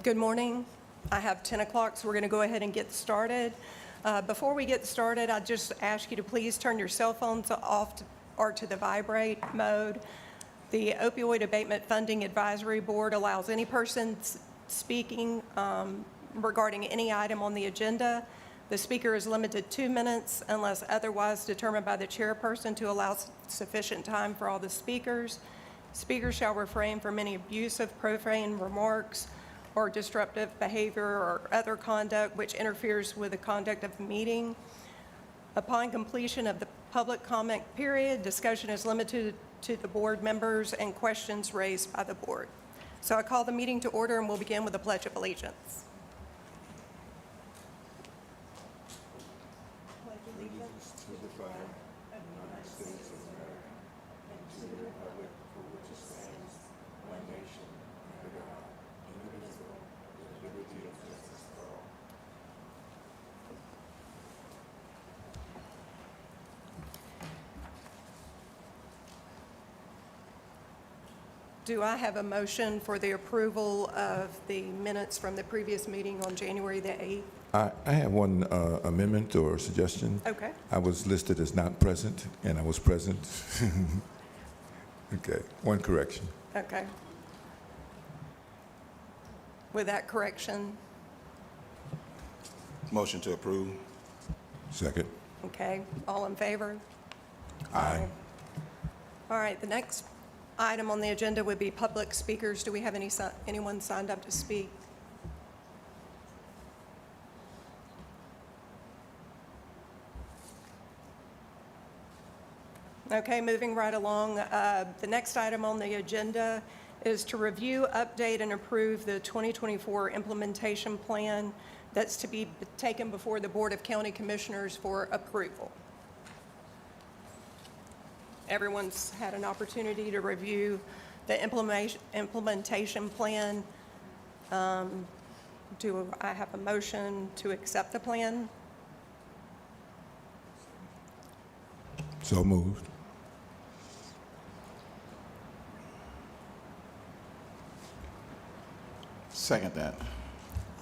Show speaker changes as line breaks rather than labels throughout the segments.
Good morning. I have 10 o'clock, so we're going to go ahead and get started. Before we get started, I just ask you to please turn your cell phones off or to the vibrate mode. The Opioid Abatement Funding Advisory Board allows any person speaking regarding any item on the agenda. The speaker is limited 2 minutes unless otherwise determined by the chairperson to allow sufficient time for all the speakers. Speakers shall refrain from any abusive, profane remarks or disruptive behavior or other conduct which interferes with the conduct of the meeting. Upon completion of the public comment period, discussion is limited to the board members and questions raised by the board. So I call the meeting to order, and we'll begin with the Pledge of Allegiance. Do I have a motion for the approval of the minutes from the previous meeting on January the 8th?
I have one amendment or suggestion.
Okay.
I was listed as not present, and I was present. Okay, one correction.
Okay. With that correction,
Motion to approve.
Second.
okay, all in favor?
Aye.
All right, the next item on the agenda would be public speakers. Do we have anyone signed up to speak? Okay, moving right along. The next item on the agenda is to review, update, and approve the 2024 implementation plan that's to be taken before the Board of County Commissioners for approval. Everyone's had an opportunity to review the implementation plan. Do I have a motion to accept the plan?
So moved.
Second that.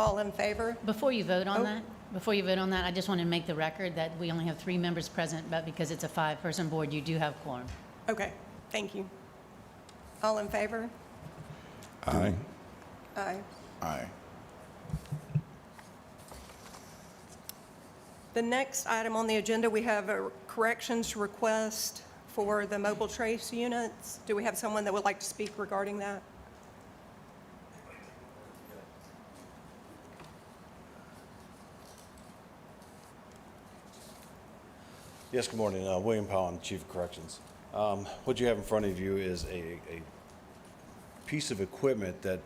All in favor?
Before you vote on
Oh.
that, I just want to make the record that we only have 3 members present, but because it's a 5-person board, you do have quorum.
Okay, thank you. All in favor?
Aye.
Aye.
Aye.
The next item on the agenda, we have a corrections request for the mobile trace units. Do we have someone that would like to speak regarding that?
Yes, good morning. William Powell, I'm Chief of Corrections. What you have in front of you is a piece of equipment that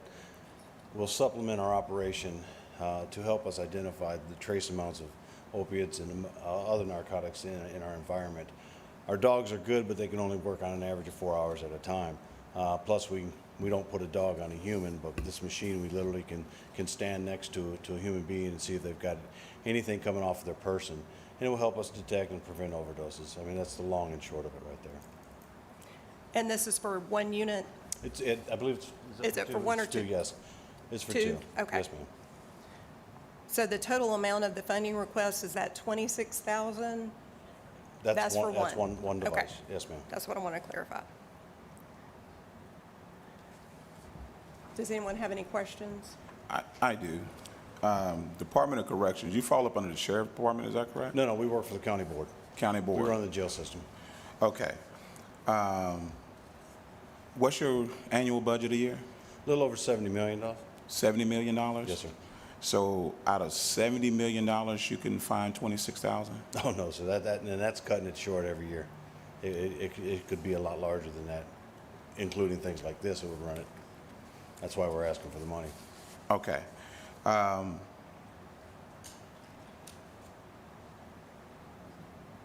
will supplement our operation to help us identify the trace amounts of opiates and other narcotics in our environment. Our dogs are good, but they can only work on an average of 4 hours at a time. Plus, we don't put a dog on a human, but with this machine, we literally can stand next to a human being and see if they've got anything coming off of their person. And it will help us detect and prevent overdoses. I mean, that's the long and short of it right there.
And this is for one unit?
I believe it's...
Is it for one or
It's two?
two?
Yes. It's for
Two?
two.
Okay.
Yes, ma'am.
So the total amount of the funding request is that $26,000? That's for
That's
one.
one
Okay.
device. Yes, ma'am.
That's what I want to clarify. Does anyone have any questions?
I do. Department of Corrections, you fall up under the Sheriff Department, is that correct?
No, we work for the county board.
County
We
Board?
run the jail system.
Okay. What's your annual budget a year?
A little over $70 million.
$70 million?
Yes, sir.
So out of $70 million, you can find 26,000?
Oh, no, so and that's cutting it short every year. It could be a lot larger than that, including things like this that would run it. That's why we're asking for the money.
Okay.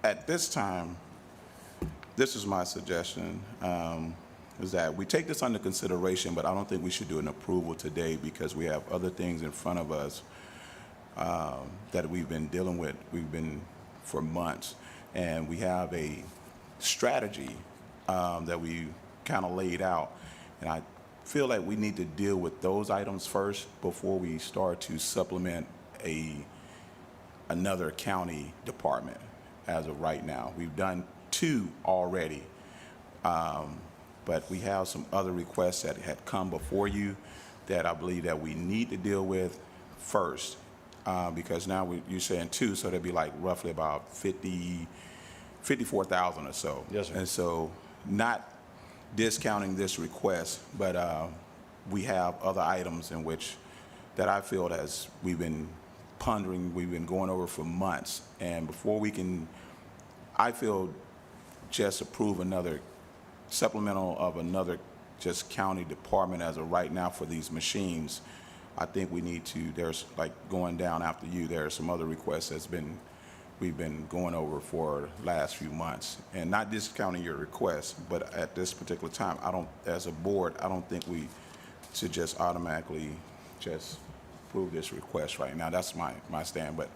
At this time, this is my suggestion, is that we take this under consideration, but I don't think we should do an approval today because we have other things in front of us that we've been dealing with. We've been for months, and we have a strategy that we kind of laid out, and I feel like we need to deal with those items first before we start to supplement another county department as of right now. We've done 2 already, but we have some other requests that had come before you that I believe that we need to deal with first, because now you're saying 2, so that'd be like roughly about 54,000 or so.
Yes, sir.
And so not discounting this request, but we have other items in which that I feel we've been pondering, we've been going over for months. And before we can, I feel, just approve another supplemental of another just county department as of right now for these machines, I think we need to, there's like going down after you, there are some other requests we've been going over for the last few months. And not discounting your request, but at this particular time, as a board, I don't think we should just automatically just approve this request right now. That's my stand, but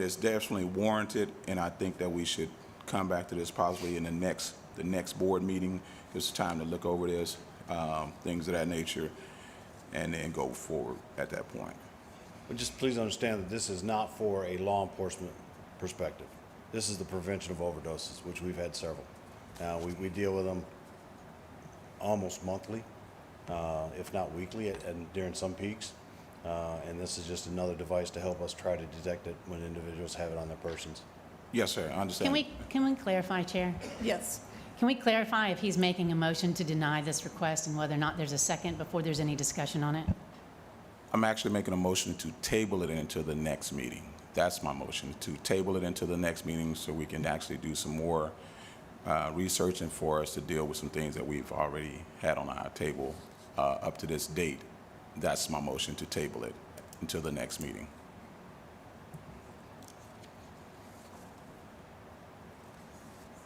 it's definitely warranted, and I think that we should come back to this possibly in the next board meeting. It's time to look over this, things of that nature, and then go forward at that point.
But just please understand that this is not for a law enforcement perspective. This is the prevention of overdoses, which we've had several. We deal with them almost monthly, if not weekly, and during some peaks. And this is just another device to help us try to detect it when individuals have it on their persons.
Yes, sir, I understand.
Can we clarify, Chair?
Yes.
Can we clarify if he's making a motion to deny this request and whether or not there's a second before there's any discussion on it?
I'm actually making a motion to table it into the next meeting. That's my motion, to table it into the next meeting so we can actually do some more researching for us to deal with some things that we've already had on our table up to this date. That's my motion, to table it until the next meeting.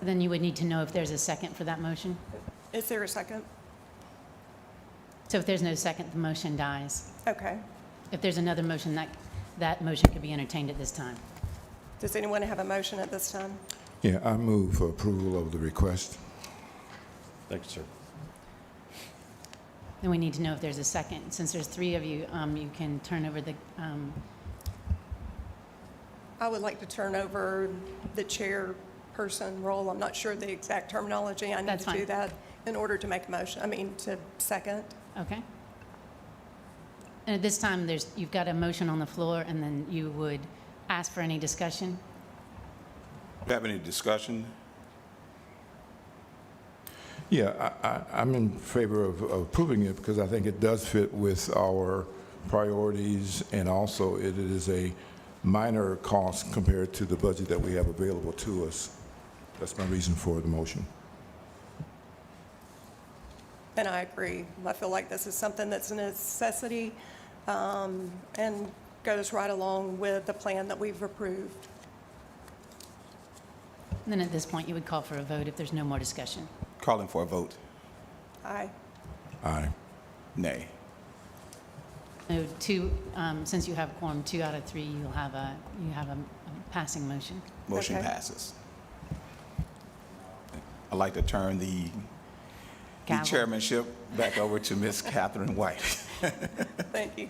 Then you would need to know if there's a second for that motion.
Is there a second?
So if there's no second, the motion dies.
Okay.
If there's another motion, that motion could be entertained at this time.
Does anyone have a motion at this time?
Yeah, I move for approval of the request.
Thank you, sir.
Then we need to know if there's a second. Since there's 3 of you, you can turn over the,
I would like to turn over the chairperson role. I'm not sure the exact terminology. I need
That's
to do
fine.
that in order to make a motion, to second.
okay? And at this time, you've got a motion on the floor, and then you would ask for any discussion.
Do you have any discussion?
Yeah, I'm in favor of approving it because I think it does fit with our priorities, and also it is a minor cost compared to the budget that we have available to us. That's my reason for the motion.
And I agree. I feel like this is something that's a necessity and goes right along with the plan that we've approved.
And then at this point, you would call for a vote if there's no more discussion.
Calling for a vote.
Aye.
Aye.
Nay.
So 2, since you have quorum, 2 out of 3, you have a passing motion.
Motion
Okay.
passes. I'd like to turn the
Gavel.
chairmanship back over to Ms. Catherine White.
Thank you.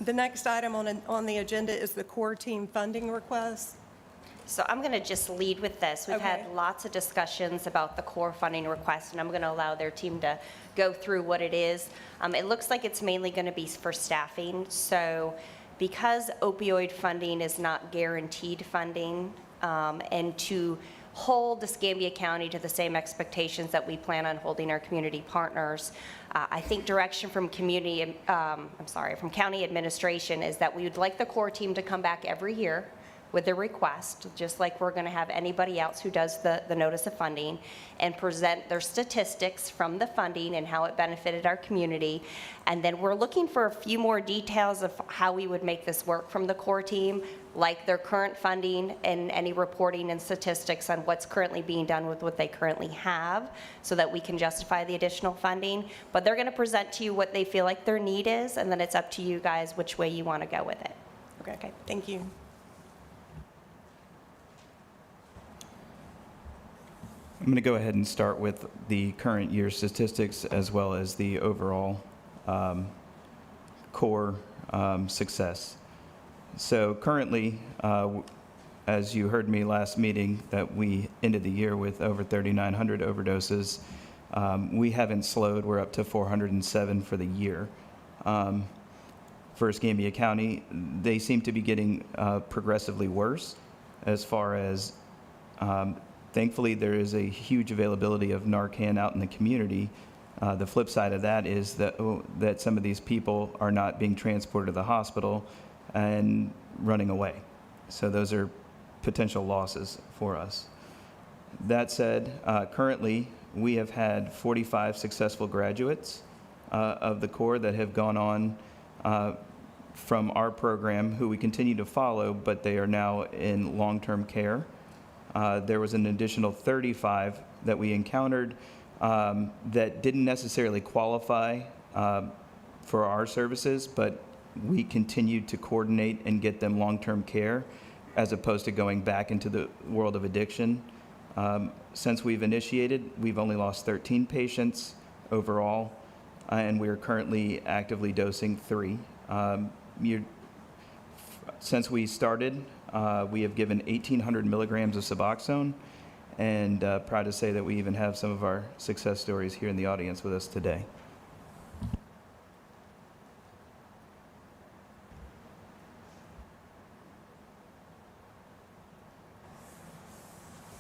The next item on the agenda is the core team funding request.
So I'm going to just lead with this. We've
Okay.
had lots of discussions about the core funding request, and I'm going to allow their team to go through what it is. It looks like it's mainly going to be for staffing. So because opioid funding is not guaranteed funding, and to hold Escambia County to the same expectations that we plan on holding our community partners, I think direction from from county administration is that we would like the core team to come back every year with a request, just like we're going to have anybody else who does the notice of funding, and present their statistics from the funding and how it benefited our community. And then we're looking for a few more details of how we would make this work from the core team, like their current funding and any reporting and statistics on what's currently being done with what they currently have, so that we can justify the additional funding. But they're going to present to you what they feel like their need is, and then it's up to you guys which way you want to go with it.
Okay, thank you.
I'm going to go ahead and start with the current year statistics as well as the overall core success. So currently, as you heard me last meeting, that we ended the year with over 3,900 overdoses. We haven't slowed. We're up to 407 for the year. For Escambia County, they seem to be getting progressively worse as far as, thankfully, there is a huge availability of Narcan out in the community. The flip side of that is that some of these people are not being transported to the hospital and running away. So those are potential losses for us. That said, currently, we have had 45 successful graduates of the Corps that have gone on from our program who we continue to follow, but they are now in long-term care. There was an additional 35 that we encountered that didn't necessarily qualify for our services, but we continued to coordinate and get them long-term care as opposed to going back into the world of addiction. Since we've initiated, we've only lost 13 patients overall, and we are currently actively dosing 3. Since we started, we have given 1,800 milligrams of Suboxone, and proud to say that we even have some of our success stories here in the audience with us today.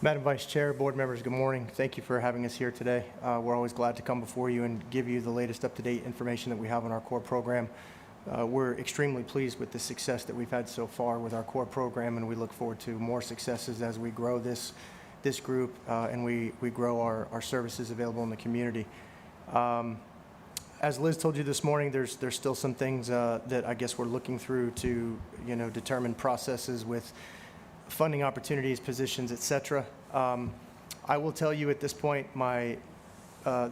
Madam Vice Chair, board members, good morning. Thank you for having us here today. We're always glad to come before you and give you the latest up-to-date information that we have on our core program. We're extremely pleased with the success that we've had so far with our core program, and we look forward to more successes as we grow this group and we grow our services available in the community. As Liz told you this morning, there's still some things that I guess we're looking through to determine processes with funding opportunities, positions, et cetera. I will tell you at this point, the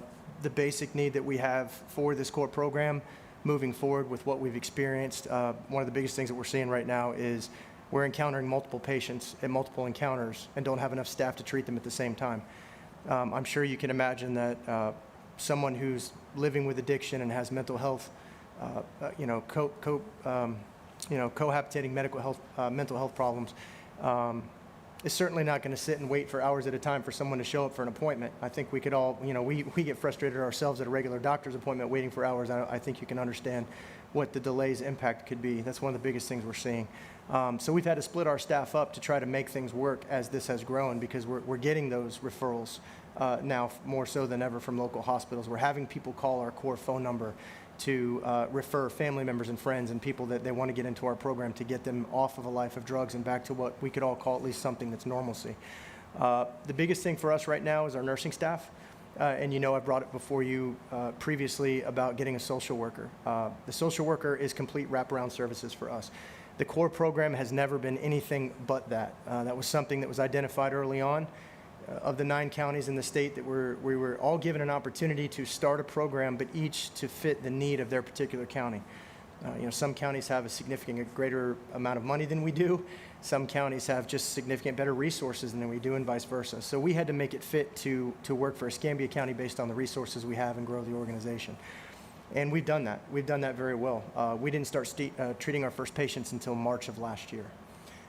basic need that we have for this core program moving forward with what we've experienced, one of the biggest things that we're seeing right now is we're encountering multiple patients at multiple encounters and don't have enough staff to treat them at the same time. I'm sure you can imagine that someone who's living with addiction and has mental health, cohabitating mental health problems, is certainly not going to sit and wait for hours at a time for someone to show up for an appointment. I think we could all, we get frustrated ourselves at a regular doctor's appointment waiting for hours. I think you can understand what the delay's impact could be. That's one of the biggest things we're seeing. So we've had to split our staff up to try to make things work as this has grown, because we're getting those referrals now more so than ever from local hospitals. We're having people call our core phone number to refer family members and friends and people that they want to get into our program to get them off of a life of drugs and back to what we could all call at least something that's normalcy. The biggest thing for us right now is our nursing staff. And I've brought it before you previously about getting a social worker. The social worker is complete wraparound services for us. The core program has never been anything but that. That was something that was identified early on. Of the 9 counties in the state that we were all given an opportunity to start a program, but each to fit the need of their particular county. Some counties have a significant greater amount of money than we do. Some counties have just significant better resources than we do, and vice versa. So we had to make it fit to work for Escambia County based on the resources we have and grow the organization. And we've done that. We've done that very well. We didn't start treating our first patients until March of last year.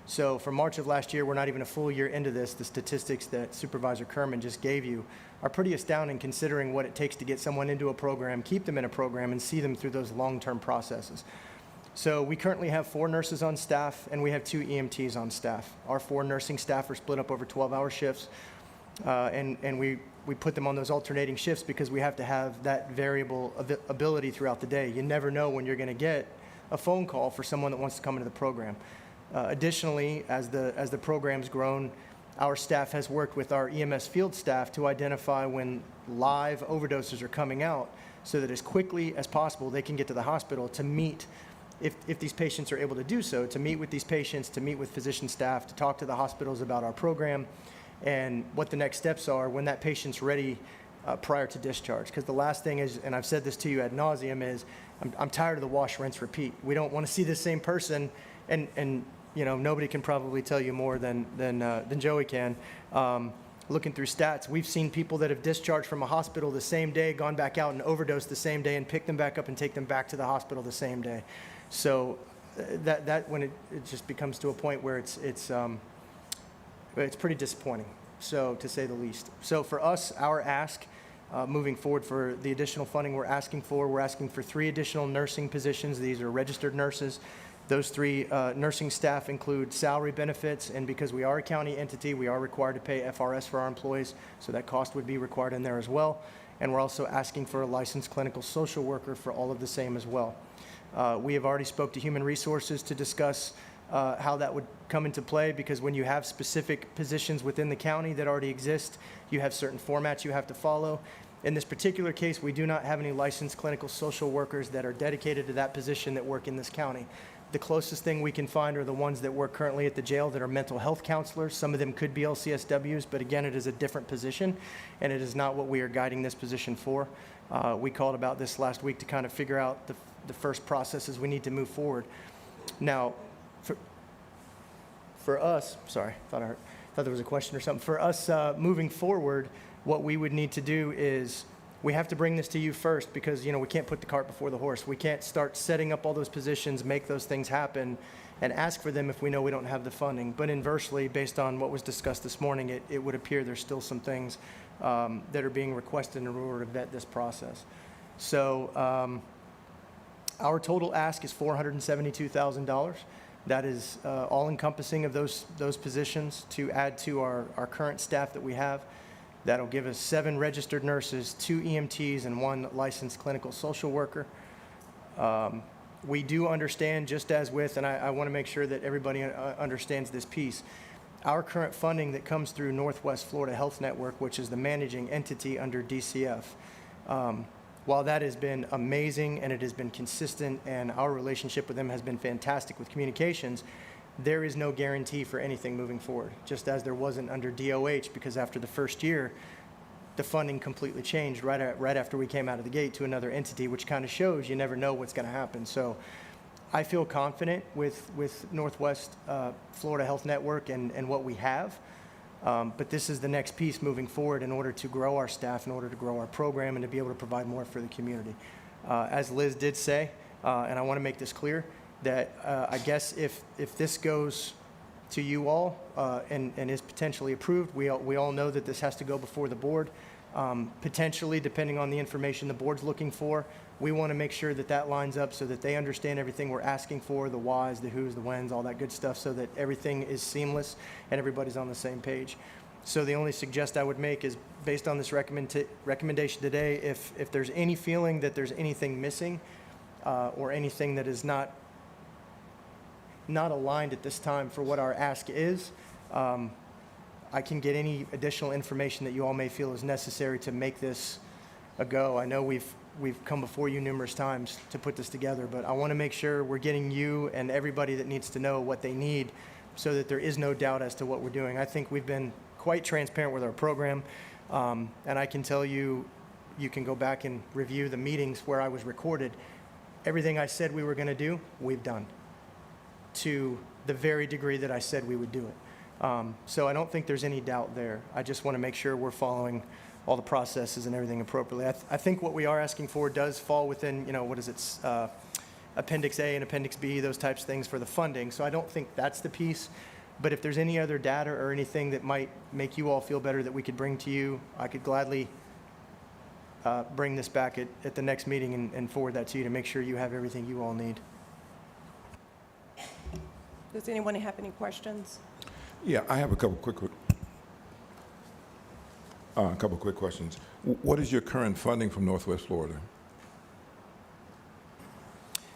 So from March of last year, we're not even a full year into this. The statistics that Supervisor Kerman just gave you are pretty astounding, considering what it takes to get someone into a program, keep them in a program, and see them through those long-term processes. So we currently have 4 nurses on staff, and we have 2 EMTs on staff. Our 4 nursing staff are split up over 12-hour shifts, and we put them on those alternating shifts because we have to have that variable ability throughout the day. You never know when you're going to get a phone call for someone that wants to come into the program. Additionally, as the program's grown, our staff has worked with our EMS field staff to identify when live overdoses are coming out so that as quickly as possible they can get to the hospital to meet, if these patients are able to do so, to meet with these patients, to meet with physician staff, to talk to the hospitals about our program and what the next steps are when that patient's ready prior to discharge. Because the last thing is, and I've said this to you ad nauseum, is I'm tired of the wash, rinse, repeat. We don't want to see the same person, and nobody can probably tell you more than Joey can. looking through stats, we've seen people that have discharged from a hospital the same day, gone back out and overdosed the same day, and pick them back up and take them back to the hospital the same day. So that when it just becomes to a point where it's pretty disappointing, so to say the least. So for us, our ask moving forward for the additional funding we're asking for 3 additional nursing positions. These are registered nurses. Those 3 nursing staff include salary benefits, and because we are a county entity, we are required to pay FRS for our employees, so that cost would be required in there as well. And we're also asking for a licensed clinical social worker for all of the same as well. We have already spoke to Human Resources to discuss how that would come into play, because when you have specific positions within the county that already exist, you have certain formats you have to follow. In this particular case, we do not have any licensed clinical social workers that are dedicated to that position that work in this county. The closest thing we can find are the ones that work currently at the jail that are mental health counselors. Some of them could be LCSWs, but again, it is a different position, and it is not what we are guiding this position for. We called about this last week to kind of figure out the first processes we need to move forward. Now, for us, sorry, thought there was a question or something. For us moving forward, what we would need to do is we have to bring this to you first, because we can't put the cart before the horse. We can't start setting up all those positions, make those things happen, and ask for them if we know we don't have the funding. But inversely, based on what was discussed this morning, it would appear there's still some things that are being requested in order to vet this process. So our total ask is $472,000. That is all-encompassing of those positions to add to our current staff that we have. That'll give us 7 registered nurses, 2 EMTs, and 1 licensed clinical social worker. We do understand, just as with, and I want to make sure that everybody understands this piece, our current funding that comes through Northwest Florida Health Network, which is the managing entity under DCF, while that has been amazing and it has been consistent and our relationship with them has been fantastic with communications, there is no guarantee for anything moving forward, just as there wasn't under DOH, because after the first year, the funding completely changed right after we came out of the gate to another entity, which kind of shows you never know what's going to happen. So I feel confident with Northwest Florida Health Network and what we have, but this is the next piece moving forward in order to grow our staff, in order to grow our program, and to be able to provide more for the community. As Liz did say, and I want to make this clear, that I guess if this goes to you all and is potentially approved, we all know that this has to go before the board. Potentially, depending on the information the board's looking for, we want to make sure that that lines up so that they understand everything we're asking for, the whys, the whos, the whens, all that good stuff, so that everything is seamless and everybody's on the same page. So the only suggestion I would make is, based on this recommendation today, if there's any feeling that there's anything missing or anything that is not aligned at this time for what our ask is, I can get any additional information that you all may feel is necessary to make this a go. I know we've come before you numerous times to put this together, but I want to make sure we're getting you and everybody that needs to know what they need so that there is no doubt as to what we're doing. I think we've been quite transparent with our program, and I can tell you, you can go back and review the meetings where I was recorded. Everything I said we were going to do, we've done, to the very degree that I said we would do it. So I don't think there's any doubt there. I just want to make sure we're following all the processes and everything appropriately. I think what we are asking for does fall within, Appendix A and Appendix B, those types of things for the funding. So I don't think that's the piece. But if there's any other data or anything that might make you all feel better that we could bring to you, I could gladly bring this back at the next meeting and forward that to you to make sure you have everything you all need.
Does anyone have any questions?
Yeah, I have a couple quick questions. What is your current funding from Northwest Florida?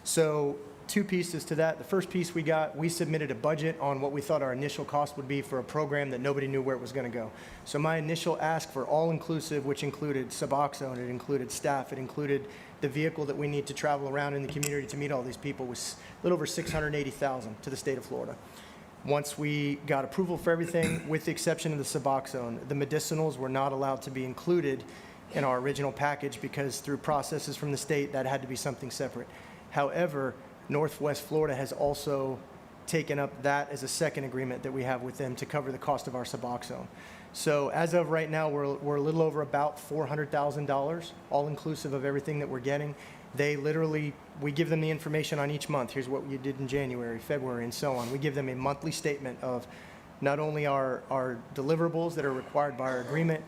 So 2 pieces to that. The first piece we submitted a budget on what we thought our initial cost would be for a program that nobody knew where it was going to go. So my initial ask for all-inclusive, which included Suboxone, it included staff, it included the vehicle that we need to travel around in the community to meet all these people, was a little over $680,000 to the state of Florida. Once we got approval for everything, with the exception of the Suboxone, the medicinals were not allowed to be included in our original package because through processes from the state, that had to be something separate. However, Northwest Florida has also taken up that as a second agreement that we have with them to cover the cost of our Suboxone. So as of right now, we're a little over about $400,000, all inclusive of everything that we're getting. They literally, we give them the information on each month. Here's what you did in January, February, and so on. We give them a monthly statement of not only our deliverables that are required by our agreement.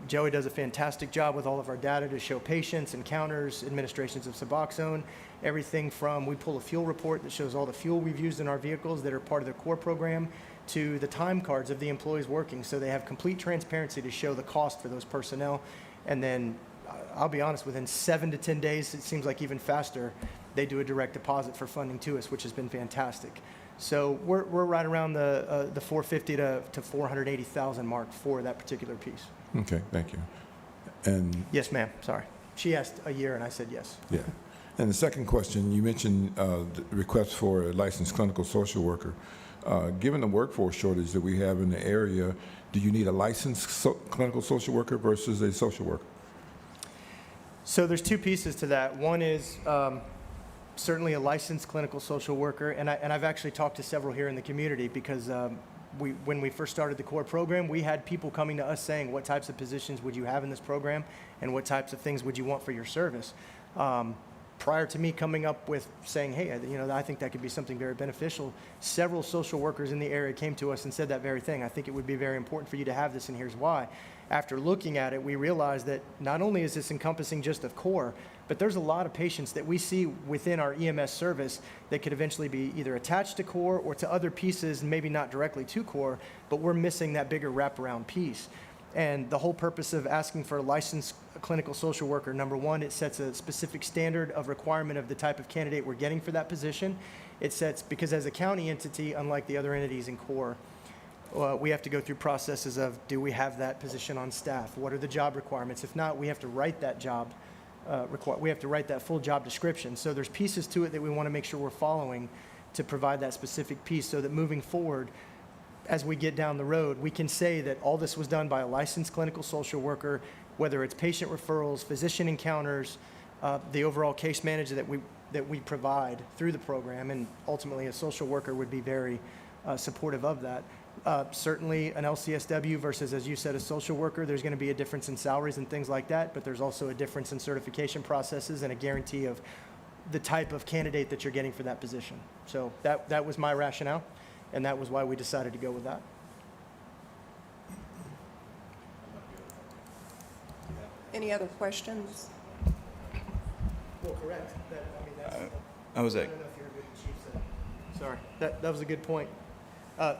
Joey does a fantastic job with all of our data to show patients, encounters, administrations of Suboxone, everything from, we pull a fuel report that shows all the fuel we've used in our vehicles that are part of the core program, to the time cards of the employees working, so they have complete transparency to show the cost for those personnel. And then, I'll be honest, within 7 to 10 days, it seems like even faster, they do a direct deposit for funding to us, which has been fantastic. So we're right around the 450 to 480,000 mark for that particular piece.
Okay, thank you. And,
Yes, ma'am, sorry. She asked a year and I said yes.
yeah. And the second question, you mentioned the request for a licensed clinical social worker. Given the workforce shortage that we have in the area, do you need a licensed clinical social worker versus a social worker?
So there's two pieces to that. One is certainly a licensed clinical social worker, and I've actually talked to several here in the community because when we first started the core program, we had people coming to us saying, what types of positions would you have in this program, and what types of things would you want for your service? Prior to me coming up with saying, hey, I think that could be something very beneficial, several social workers in the area came to us and said that very thing. I think it would be very important for you to have this, and here's why. After looking at it, we realized that not only is this encompassing just of core, but there's a lot of patients that we see within our EMS service that could eventually be either attached to core or to other pieces, and maybe not directly to core, but we're missing that bigger wraparound piece. And the whole purpose of asking for a licensed clinical social worker, number one, it sets a specific standard of requirement of the type of candidate we're getting for that position. It sets, because as a county entity, unlike the other entities in core, we have to go through processes of, do we have that position on staff? What are the job requirements? If not, we have to write that job, we have to write that full job description. So there's pieces to it that we want to make sure we're following to provide that specific piece so that moving forward, as we get down the road, we can say that all this was done by a licensed clinical social worker, whether it's patient referrals, physician encounters, the overall case manager that we provide through the program, and ultimately a social worker would be very supportive of that. Certainly an LCSW versus, as you said, a social worker, there's going to be a difference in salaries and things like that, but there's also a difference in certification processes and a guarantee of the type of candidate that you're getting for that position. So that was my rationale, and that was why we decided to go with that.
Any other questions?
Well, correct.
I was
I don't know if you heard what the chief said. Sorry, that was a good point.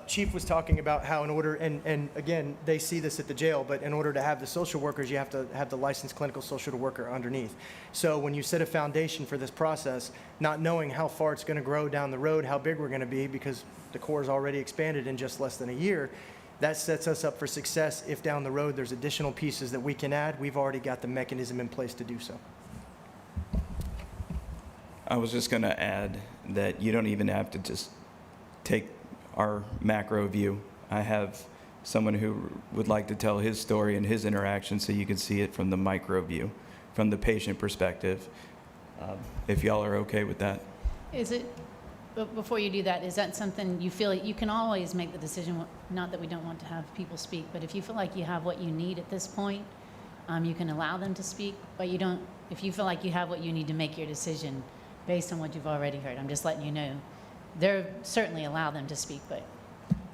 Chief was talking about how in order, and again, they see this at the jail, but in order to have the social workers, you have to have the licensed clinical social worker underneath. So when you set a foundation for this process, not knowing how far it's going to grow down the road, how big we're going to be, because the core is already expanded in just less than a year, that sets us up for success if down the road there's additional pieces that we can add. We've already got the mechanism in place to do so.
I was just going to add that you don't even have to just take our macro view. I have someone who would like to tell his story and his interaction so you can see it from the micro view, from the patient perspective, if y'all are okay with that.
Is it, but before you do that, is that something you feel, you can always make the decision, not that we don't want to have people speak, but if you feel like you have what you need at this point, you can allow them to speak, but you don't, if you feel like you have what you need to make your decision based on what you've already heard, I'm just letting you know. They're certainly allow them to speak, but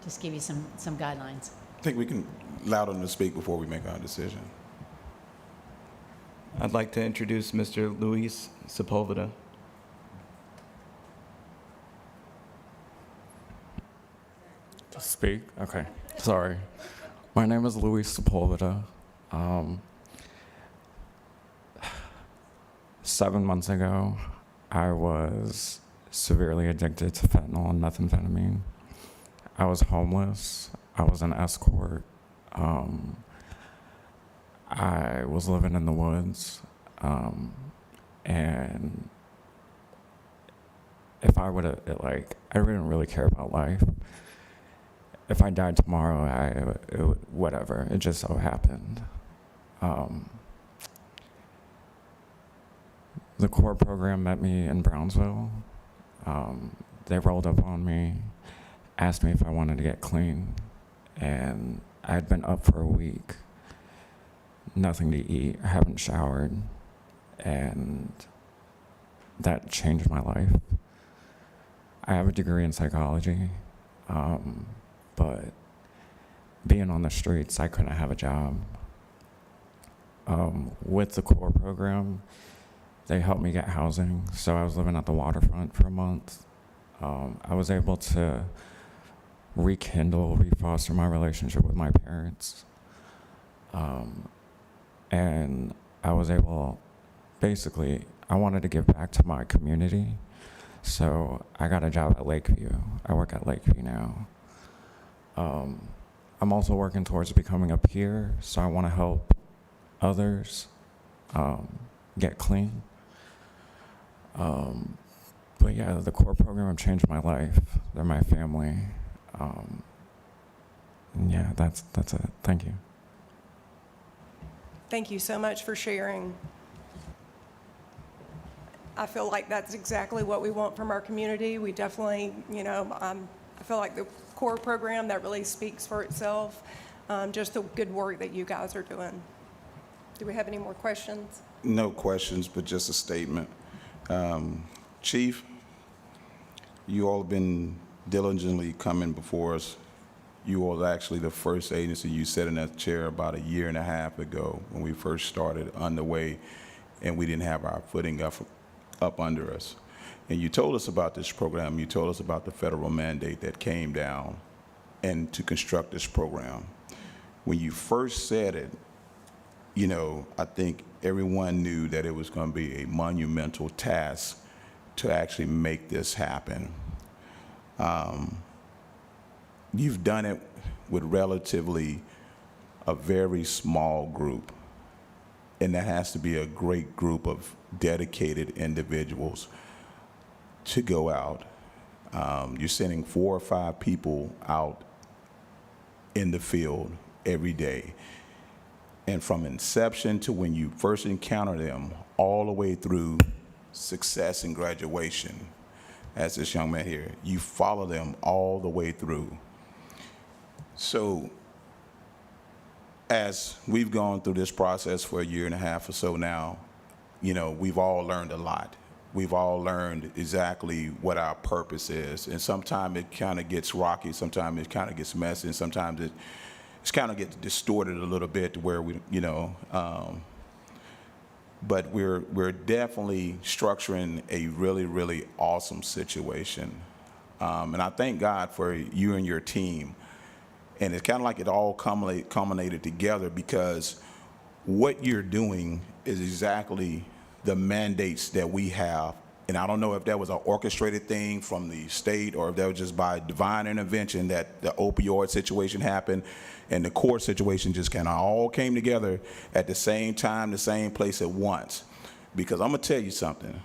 just give you some guidelines.
I think we can allow them to speak before we make our decision.
I'd like to introduce Mr. Luis Sepulveda.
To speak? Okay. Sorry. My name is Luis Sepulveda. 7 months ago, I was severely addicted to fentanyl and methamphetamine. I was homeless. I was an escort. I was living in the woods. And if I would have, I didn't really care about life. If I died tomorrow, whatever. It just so happened. The core program met me in Brownsville. they rolled up on me, asked me if I wanted to get clean, and I had been up for a week, nothing to eat, I haven't showered, and that changed my life. I have a degree in psychology, but being on the streets, I couldn't have a job. With the CORE program, they helped me get housing, so I was living at the waterfront for a month. I was able to refoster my relationship with my parents. And I was able, basically, I wanted to give back to my community, so I got a job at Lakeview. I work at Lakeview now. I'm also working towards becoming a peer, so I want to help others get clean. But yeah, the CORE program changed my life. They're my family. Yeah, that's it. Thank you.
Thank you so much for sharing. I feel like that's exactly what we want from our community. We definitely, I feel like the CORE program, that really speaks for itself, just the good work that you guys are doing. Do we have any more questions?
No questions, but just a statement. Chief, you all have been diligently coming before us. You all are actually the first agency. You sat in that chair about a year and a half ago when we first started underway, and we didn't have our footing up under us. And you told us about this program. You told us about the federal mandate that came down and to construct this program. When you first said it, I think everyone knew that it was going to be a monumental task to actually make this happen. You've done it with relatively a very small group, and that has to be a great group of dedicated individuals to go out. You're sending 4 or 5 people out in the field every day. And from inception to when you first encounter them, all the way through success and graduation, as this young man here, you follow them all the way through. So as we've gone through this process for a year and a half or so now, we've all learned a lot. We've all learned exactly what our purpose is. And sometimes it kind of gets rocky, sometimes it kind of gets messy, and sometimes it's kind of gets distorted a little bit to where but we're definitely structuring a really, really awesome situation. And I thank God for you and your team. And it's kind of like it all culminated together, because what you're doing is exactly the mandates that we have. And I don't know if that was an orchestrated thing from the state or if that was just by divine intervention that the opioid situation happened and the CORE situation just kind of all came together at the same time, the same place at once. Because I'm going to tell you something.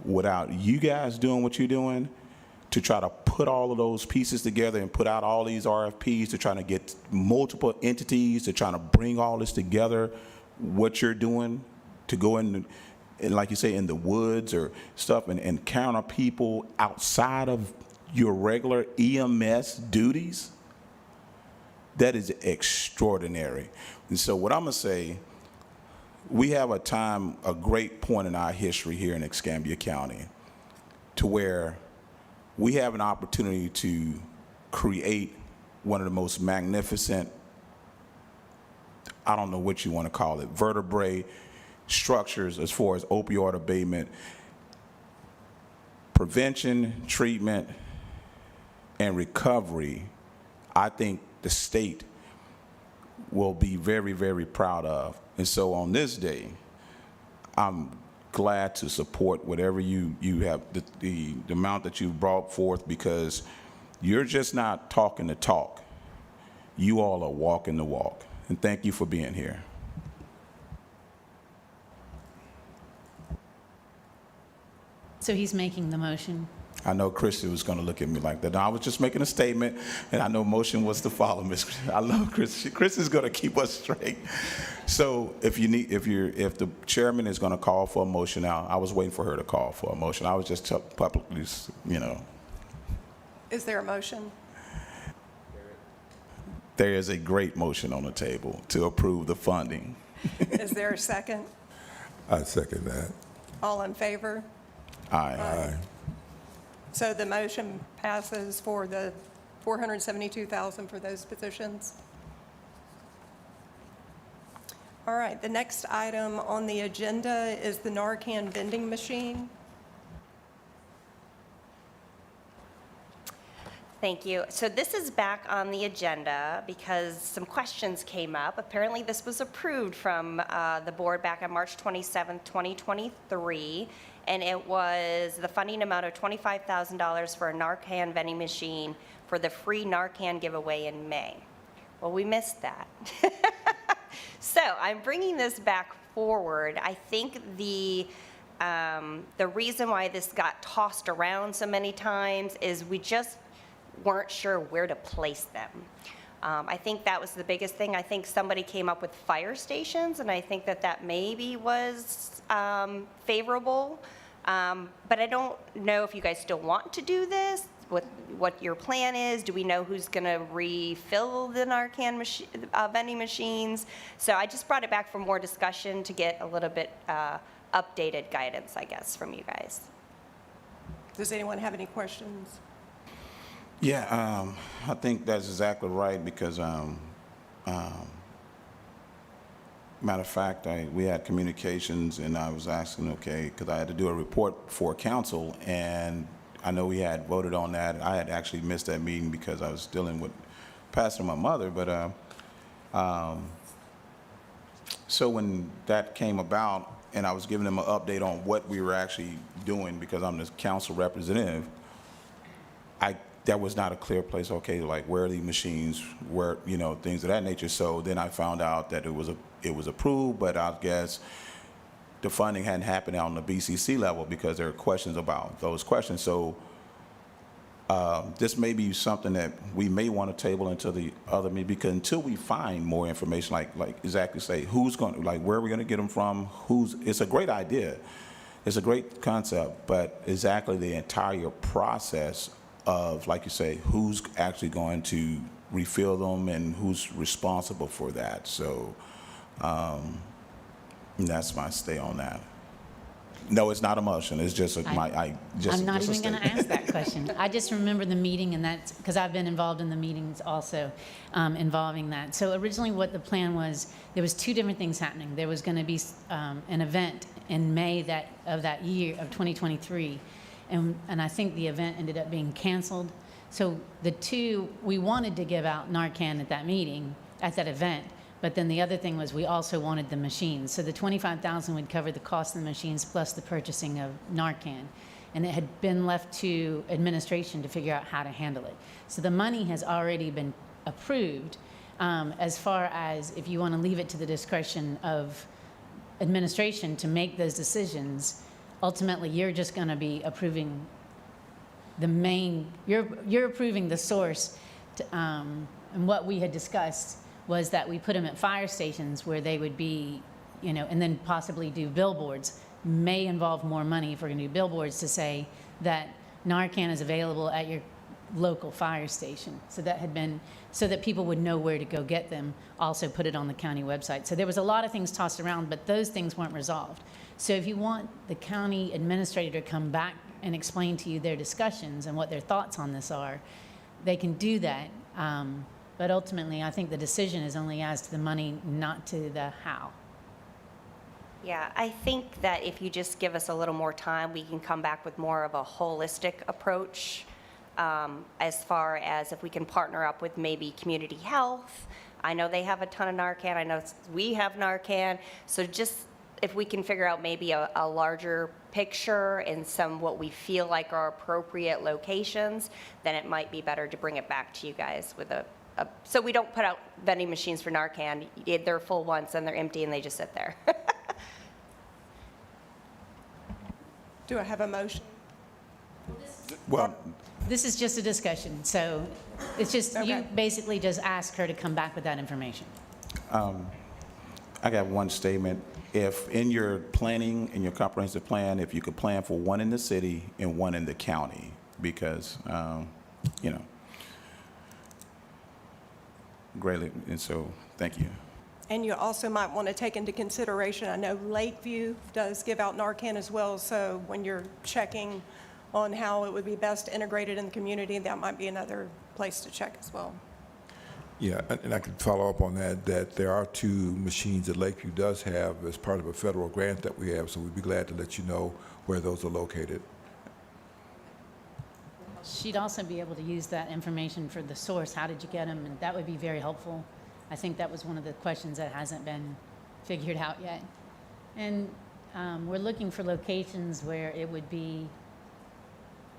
Without you guys doing what you're doing, to try to put all of those pieces together and put out all these RFPs, to try to get multiple entities, to try to bring all this together, what you're doing, to go in, and like you say, in the woods or stuff and encounter people outside of your regular EMS duties, that is extraordinary. And so what I'm going to say, we have a great point in our history here in Escambia County to where we have an opportunity to create one of the most magnificent, I don't know what you want to call it, vertebrae structures as far as opioid abatement, prevention, treatment, and recovery. I think the state will be very, very proud of. And so on this day, I'm glad to support whatever you have, the amount that you've brought forth, because you're just not talking the talk. You all are walking the walk. And thank you for being here.
So he's making the motion.
I know Christy was going to look at me like that. No, I was just making a statement, and I know motion was to follow. Miss, I love Christy. Christy's going to keep us straight. So if the chairman is going to call for a motion now, I was waiting for her to call for a motion. I was just publicly,
Is there a motion?
There is a great motion on the table to approve the funding.
Is there a second?
I second that.
All in favor?
Aye.
So the motion passes for the $472,000 for those positions. All right, the next item on the agenda is the Narcan vending machine.
Thank you. So this is back on the agenda because some questions came up. Apparently, this was approved from the board back on March 27th, 2023, and it was the funding amount of $25,000 for a Narcan vending machine for the free Narcan giveaway in May. Well, we missed that. So I'm bringing this back forward. I think the reason why this got tossed around so many times is we just weren't sure where to place them. I think that was the biggest thing. I think somebody came up with fire stations, and I think that maybe was favorable. But I don't know if you guys still want to do this, what your plan is. Do we know who's going to refill the Narcan vending machines? So I just brought it back for more discussion to get a little bit updated guidance, I guess, from you guys.
Does anyone have any questions?
Yeah, I think that's exactly right because, matter of fact, we had communications and I was asking, okay, because I had to do a report for council and I know we had voted on that. I had actually missed that meeting because I was dealing with passing my mother, but so when that came about and I was giving them an update on what we were actually doing because I'm the council representative, that was not a clear place, okay, like where are the machines, where, you know, things of that nature. So then I found out that it was approved, but I guess the funding hadn't happened on the BCC level because there are questions about those questions. So this may be something that we may want to table until the other meeting, because until we find more information, like exactly say who's going to, like where are we going to get them from, it's a great idea. It's a great concept, but exactly the entire process of, like you say, who's actually going to refill them and who's responsible for that. So that's my stay on that. No, it's not a motion. It's just
I'm not
just a
even going to
statement.
ask that question. I just remember the meeting, and that's because I've been involved in the meetings also involving that. So originally what the plan was, there was two different things happening. There was going to be an event in May of that year of 2023, and I think the event ended up being canceled. So we wanted to give out Narcan at that meeting, at that event. But then the other thing was we also wanted the machines. So the $25,000 would cover the cost of the machines plus the purchasing of Narcan. And it had been left to administration to figure out how to handle it. So the money has already been approved. As far as if you want to leave it to the discretion of administration to make those decisions, ultimately you're just going to be approving you're approving the source. And what we had discussed was that we put them at fire stations where they would be, and then possibly do billboards. May involve more money if we're going to do billboards to say that Narcan is available at your local fire station. So that had been, so that people would know where to go get them, also put it on the county website. So there was a lot of things tossed around, but those things weren't resolved. So if you want the county administrator to come back and explain to you their discussions and what their thoughts on this are, they can do that. But ultimately, I think the decision is only as to the money, not to the how.
Yeah, I think that if you just give us a little more time, we can come back with more of a holistic approach as far as if we can partner up with maybe community health. I know they have a ton of Narcan. I know we have Narcan. So just if we can figure out maybe a larger picture and some what we feel like are appropriate locations, then it might be better to bring it back to you guys with so we don't put out vending machines for Narcan. They're full once and they're empty and they just sit there.
Do I have a motion?
Well,
This is just a discussion, so it's just, you
Okay.
basically just ask her to come back with that information.
I got one statement. If in your planning, in your comprehensive plan, if you could plan for one in the city and one in the county, because you know, greatly, and so, thank you.
And you also might want to take into consideration, I know Lakeview does give out Narcan as well, so when you're checking on how it would be best integrated in the community, that might be another place to check as well.
Yeah, and I could follow up on that, that there are 2 machines that Lakeview does have as part of a federal grant that we have, so we'd be glad to let you know where those are located.
She'd also be able to use that information for the source. How did you get them? And that would be very helpful. I think that was one of the questions that hasn't been figured out yet. And we're looking for locations where it would be,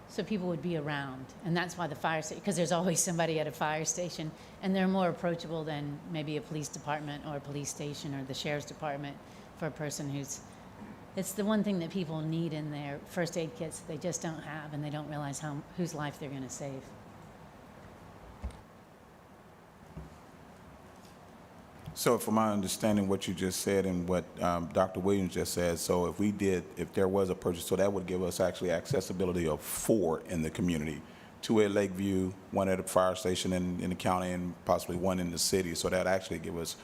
so people would be around. And that's why the fire station, because there's always somebody at a fire station, and they're more approachable than maybe a police department or a police station or the sheriff's department for a person who's, it's the one thing that people need in their first aid kits that they just don't have, and they don't realize whose life they're going to save.
So from my understanding, what you just said and what Dr. Williams just said, so if there was a purchase, so that would give us actually accessibility of 4 in the community, 2 at Lakeview, 1 at a fire station in the county, and possibly 1 in the city. So that actually give us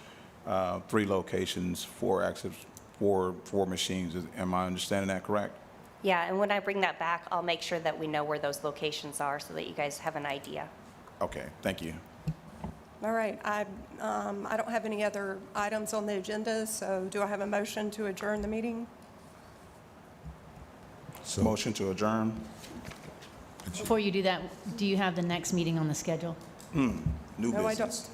3 locations, 4 access, 4 machines. Am I understanding that correct?
Yeah, and when I bring that back, I'll make sure that we know where those locations are so that you guys have an idea.
Okay, thank you.
All right, I don't have any other items on the agenda, so do I have a motion to adjourn the meeting?
So,
Motion to adjourn.
Before you do that, do you have the next meeting on the schedule?
New
No, I don't.
business.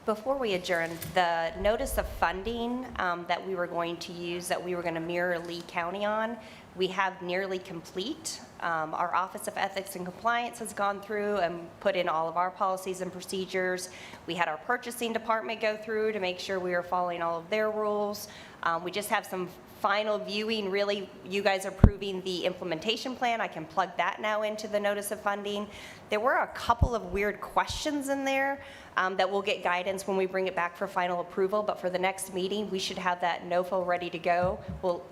Before we adjourn, the notice of funding that we were going to use, that we were going to mirror Lee County on, we have nearly complete. Our Office of Ethics and Compliance has gone through and put in all of our policies and procedures. We had our purchasing department go through to make sure we were following all of their rules. We just have some final viewing. Really, you guys are approving the implementation plan. I can plug that now into the notice of funding. There were a couple of weird questions in there that we'll get guidance when we bring it back for final approval, but for the next meeting, we should have that NOFO ready to go. We'll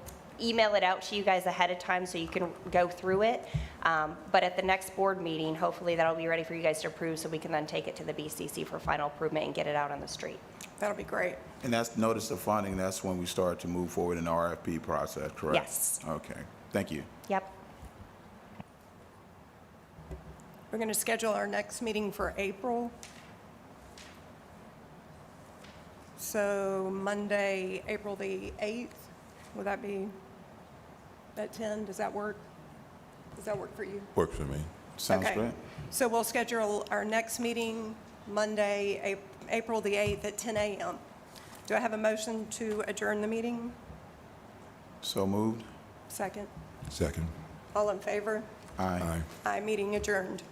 email it out to you guys ahead of time so you can go through it. But at the next board meeting, hopefully that'll be ready for you guys to approve so we can then take it to the BCC for final approval and get it out on the street.
That'll be great.
And that's notice of funding, that's when we start to move forward in the RFP process, correct?
Yes.
Okay, thank you.
Yep.
We're going to schedule our next meeting for April. So Monday, April the 8th, would that be at 10? Does that work? Does that work for you?
works for me.
Sounds
Okay.
great.
So we'll schedule our next meeting Monday, April the 8th at 10 a.m. Do I have a motion to adjourn the meeting?
So moved?
Second.
Second.
All in favor?
Aye.
Aye.
Aye, meeting adjourned.